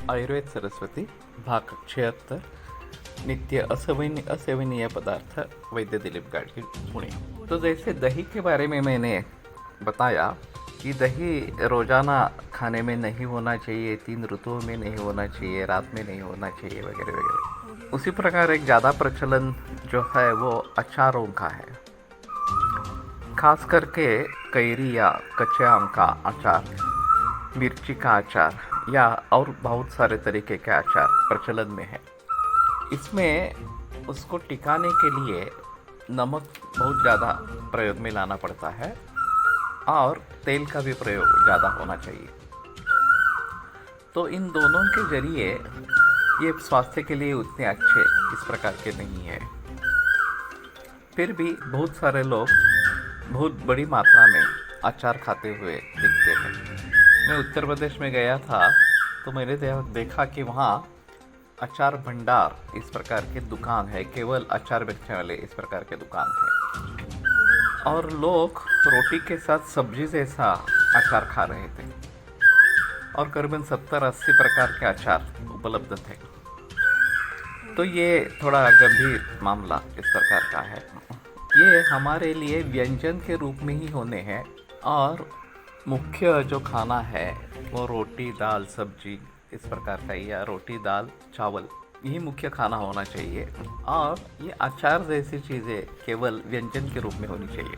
आयुर्वेद सरस्वती भाग 76 नित्य असेवनीय पदार्थ वैद्य दिलीप गाडगीळ पुणे। तो जैसे दही के बारे में मैंने बताया कि दही रोज़ाना खाने में नहीं होना चाहिए, 3 ऋतुओं में नहीं होना चाहिए, रात में नहीं होना चाहिए वगैरह वगैरह। उसी प्रकार एक ज़्यादा प्रचलन जो है वो अचारों का है, खास करके कैरी या कच्चे आम का अचार, मिर्ची का अचार या और बहुत सारे तरीके के अचार प्रचलन में है। इसमें उसको टिकाने के लिए नमक बहुत ज़्यादा प्रयोग में लाना पड़ता है और तेल का भी प्रयोग ज़्यादा होना चाहिए। तो इन दोनों के जरिए ये स्वास्थ्य के लिए उतने अच्छे इस प्रकार के नहीं है। फिर भी बहुत सारे लोग बहुत बड़ी मात्रा में अचार खाते हुए दिखते हैं। मैं उत्तर प्रदेश में गया था तो मैंने देखा कि वहाँ अचार भंडार इस प्रकार के दुकान है, केवल अचार बेचने वाले इस प्रकार के दुकान है, और लोग रोटी के साथ सब्जी जैसा अचार खा रहे थे और करीबन 70-80 प्रकार के अचार उपलब्ध थे। तो ये थोड़ा गंभीर मामला इस प्रकार का है। ये हमारे लिए व्यंजन के रूप में ही होने हैं और मुख्य जो खाना है वो रोटी दाल सब्जी इस प्रकार का, या रोटी दाल चावल, यही मुख्य खाना होना चाहिए। और ये अचार जैसी चीज़ें केवल व्यंजन के रूप में होनी चाहिए।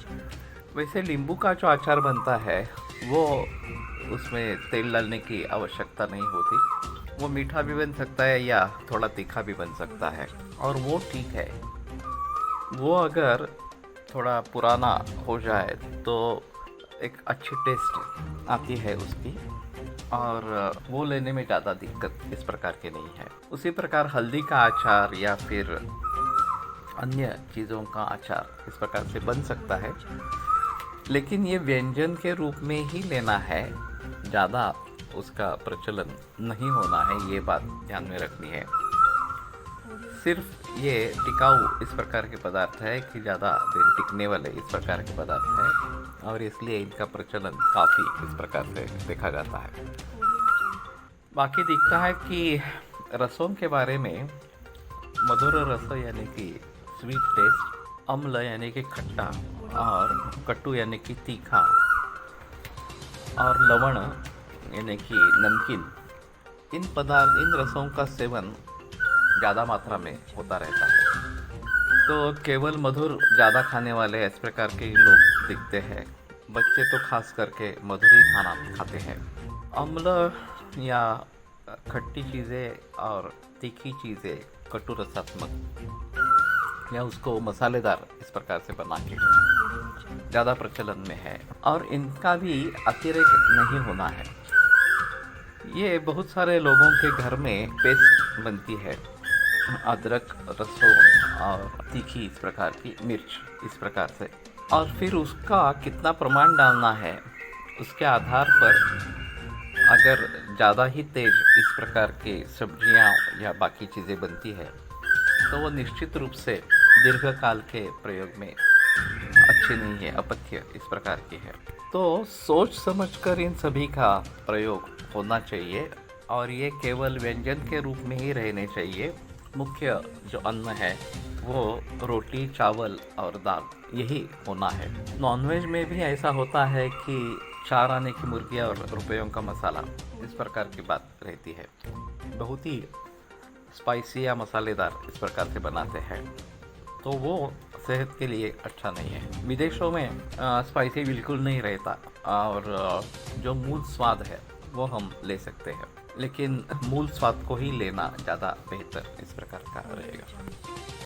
वैसे नींबू का जो अचार बनता है वो उसमें तेल डालने की आवश्यकता नहीं होती, वो मीठा भी बन सकता है या थोड़ा तीखा भी बन सकता है और वो ठीक है। वो अगर थोड़ा पुराना हो जाए तो एक अच्छी टेस्ट आती है उसकी, और वो लेने में ज़्यादा दिक्कत इस प्रकार की नहीं है। उसी प्रकार हल्दी का अचार या फिर अन्य चीज़ों का अचार इस प्रकार से बन सकता है, लेकिन ये व्यंजन के रूप में ही लेना है, ज़्यादा उसका प्रचलन नहीं होना है, ये बात ध्यान में रखनी है। सिर्फ ये टिकाऊ इस प्रकार के पदार्थ है कि ज़्यादा दिन टिकने वाले इस प्रकार के पदार्थ है, और इसलिए इनका प्रचलन काफ़ी इस प्रकार से देखा जाता है। बाकी दिखता है कि रसों के बारे में मधुर रस यानी कि स्वीट टेस्ट, अम्ल यानी कि खट्टा, और कटु यानी कि तीखा, और लवण यानी कि नमकीन, इन रसों का सेवन ज़्यादा मात्रा में होता रहता है। तो केवल मधुर ज़्यादा खाने वाले इस प्रकार के लोग दिखते हैं। बच्चे तो खास करके मधुर ही खाना खाते हैं। अम्ल या खट्टी चीज़ें और तीखी चीज़ें, कटु रसात्मक या उसको मसालेदार इस प्रकार से बना के ज़्यादा प्रचलन में है, और इनका भी अतिरेक नहीं होना है। ये बहुत सारे लोगों के घर में पेस्ट बनती है, अदरक, लहसुन और तीखी इस प्रकार की मिर्च इस प्रकार से, और फिर उसका कितना प्रमाण डालना है उसके आधार पर अगर ज़्यादा ही तेज इस प्रकार की सब्जियां या बाकी चीज़ें बनती है तो वो निश्चित रूप से दीर्घकाल के प्रयोग में अच्छी नहीं है, अपथ्य इस प्रकार की है। तो सोच समझकर इन सभी का प्रयोग होना चाहिए, और ये केवल व्यंजन के रूप में ही रहने चाहिए। मुख्य जो अन्न है वो रोटी चावल और दाल यही होना है। नॉनवेज में भी ऐसा होता है कि 4 आने की मुर्गी और रुपयों का मसाला, इस प्रकार की बात रहती है। बहुत ही स्पाइसी या मसालेदार इस प्रकार से बनाते हैं, तो वो सेहत के लिए अच्छा नहीं है। विदेशों में स्पाइसी बिल्कुल नहीं रहता, और जो मूल स्वाद है वो हम ले सकते हैं, लेकिन मूल स्वाद को ही लेना ज़्यादा बेहतर इस प्रकार का रहेगा।